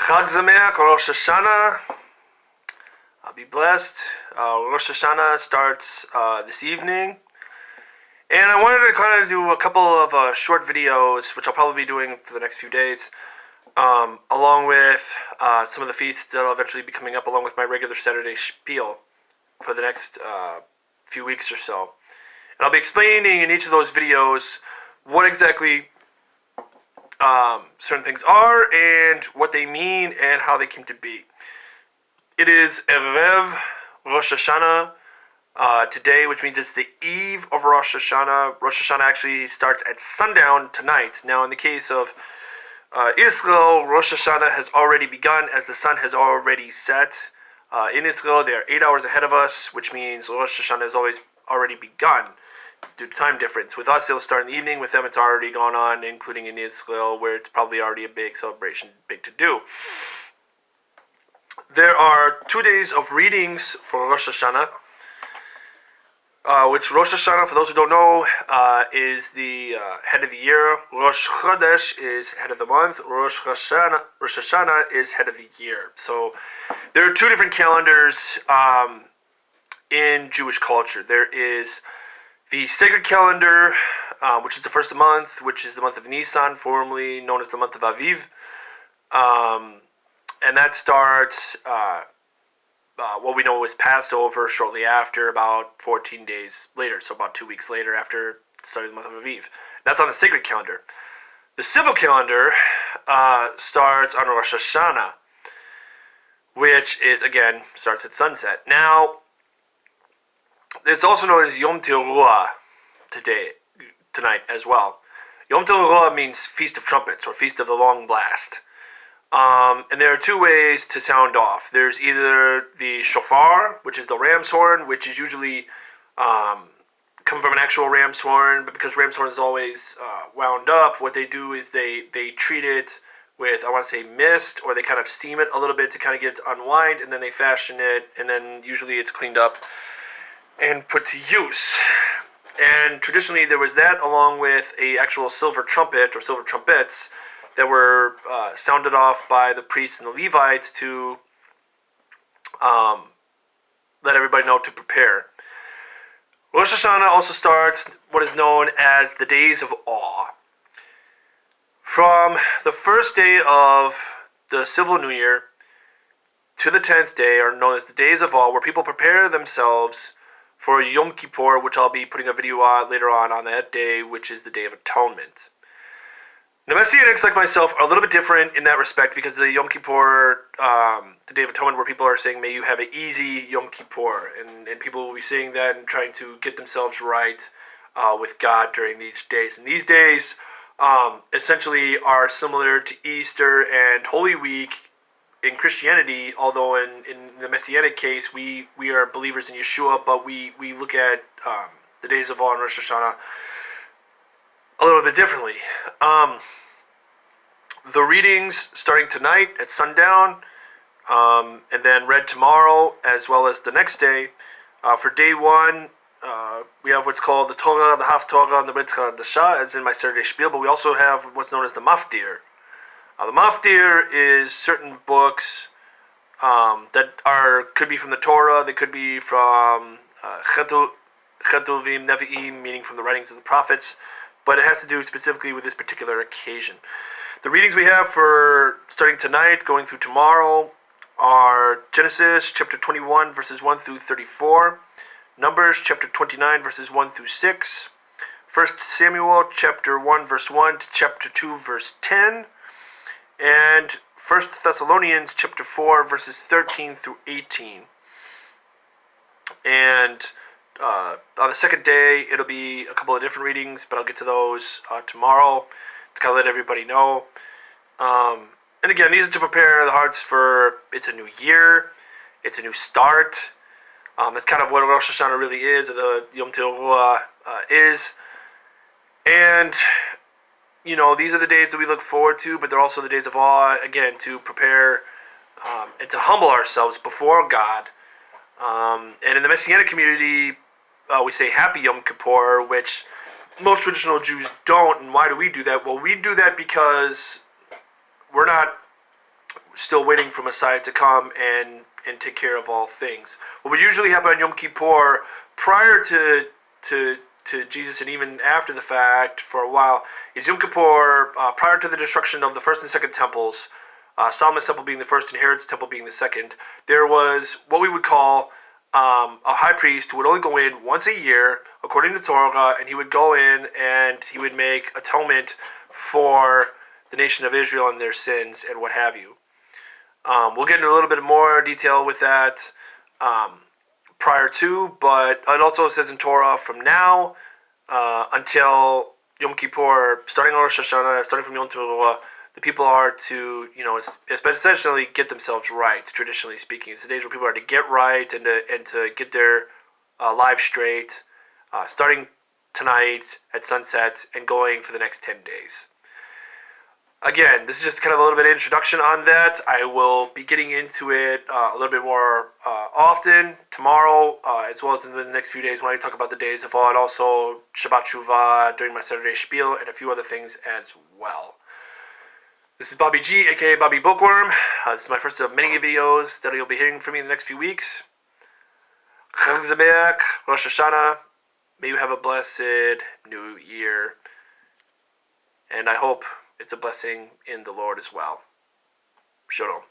Chag Sameach, Rosh Hashanah. I'll be blessed. Rosh Hashanah starts this evening. And I wanted to kind of do a couple of short videos, which I'll probably be doing for the next few days, along with some of the feasts that will eventually be coming up, along with my regular Saturday spiel for the next few weeks or so. And I'll be explaining in each of those videos what exactly certain things are and what they mean and how they came to be. It is Erev Rosh Hashanah today, which means it's the eve of Rosh Hashanah. Rosh Hashanah actually starts at sundown tonight. Now, in the case of Israel, Rosh Hashanah has already begun as the sun has already set. In Israel, they are 8 hours ahead of us, which means Rosh Hashanah has already begun due to time difference. With us, it'll start in the evening. With them, it's already gone on, including in Israel, where it's probably already a big celebration, big to do. There are 2 days of readings for Rosh Hashanah, which Rosh Hashanah, for those who don't know, is the head of the year. Rosh Chodesh is head of the month. Rosh Hashanah is head of the year. So there are 2 different calendars in Jewish culture. There is the sacred calendar, which is the first of the month, which is the month of Nisan, formerly known as the month of Aviv. And that starts what we know is Passover shortly after, about 14 days later, so about 2 weeks later after starting the month of Aviv. That's on the sacred calendar. The civil calendar starts on Rosh Hashanah, which is, again, starts at sunset. Now, it's also known as Yom Teruah tonight as well. Yom Teruah means Feast of Trumpets, or Feast of the Long Blast. And there are 2 ways to sound off. There's either the shofar, which is the ram's horn, which is usually come from an actual ram's horn, but because ram's horn is always wound up, what they do is they treat it with, I want to say, mist, or they kind of steam it a little bit to kind of get it to unwind, and then they fashion it, and then usually it's cleaned up and put to use. And traditionally there was that, along with a actual silver trumpet or silver trumpets that were sounded off by the priests and the Levites to let everybody know to prepare. Rosh Hashanah also starts what is known as the Days of Awe. From the first day of the civil new year to the 10th day are known as the Days of Awe, where people prepare themselves for Yom Kippur, which I'll be putting a video on later on that day, which is the Day of Atonement. Now, Messianics like myself are a little bit different in that respect, because the Yom Kippur, the Day of Atonement, where people are saying, may you have an easy Yom Kippur, and people will be saying that and trying to get themselves right with God during these days. And these days essentially are similar to Easter and Holy Week in Christianity, although in the Messianic case, we are believers in Yeshua, but we look at the Days of Awe and Rosh Hashanah a little bit differently. The readings starting tonight at sundown, and then read tomorrow as well as the next day. For day 1, we have what's called the Torah, the Haftorah, and the Brit Chadashah, as in my Saturday spiel, but we also have what's known as the Maftir. The Maftir is certain books that could be from the Torah, they could be from Chetuvim, Nevi'im, meaning from the writings of the prophets, but it has to do specifically with this particular occasion. The readings we have for starting tonight, going through tomorrow, are Genesis chapter 21, verses 1 through 34, Numbers chapter 29, verses 1 through 6, 1 Samuel chapter 1, verse 1 to chapter 2, verse 10, and 1 Thessalonians chapter 4, verses 13 through 18. And on the second day, it'll be a couple of different readings, but I'll get to those tomorrow to kind of let everybody know. And again, these are to prepare the hearts for, it's a new year, it's a new start. That's kind of what Rosh Hashanah really is, or the Yom Teruah is. And, you know, these are the days that we look forward to, but they're also the days of awe, again, to prepare and to humble ourselves before God. And in the Messianic community, we say Happy Yom Kippur, which most traditional Jews don't. And why do we do that? Well, we do that because we're not still waiting for Messiah to come and take care of all things. What would usually happen on Yom Kippur prior to Jesus and even after the fact for a while is Yom Kippur prior to the destruction of the first and second temples, Solomon's temple being the first and Herod's temple being the second. There was what we would call a high priest who would only go in once a year according to Teruah, and he would go in and he would make atonement for the nation of Israel and their sins and what have you. We'll get into a little bit more detail with that prior to, but it also says in Torah from now until Yom Kippur, starting on Rosh Hashanah, starting from Yom Teruah, the people are to, essentially get themselves right, traditionally speaking. It's the days where people are to get right and to get their lives straight, starting tonight at sunset and going for the next 10 days. Again, this is just kind of a little bit of introduction on that. I will be getting into it a little bit more often tomorrow, as well as in the next few days when I talk about the days of Avot, also Shabbat Shuvah during my Saturday spiel, and a few other things as well. This is Bobby G, aka Bobby Bookworm. This is my first of many videos that you'll be hearing from me in the next few weeks. Chag Sameach, Rosh Hashanah. May you have a blessed new year. And I hope it's a blessing in the Lord as well. Shalom.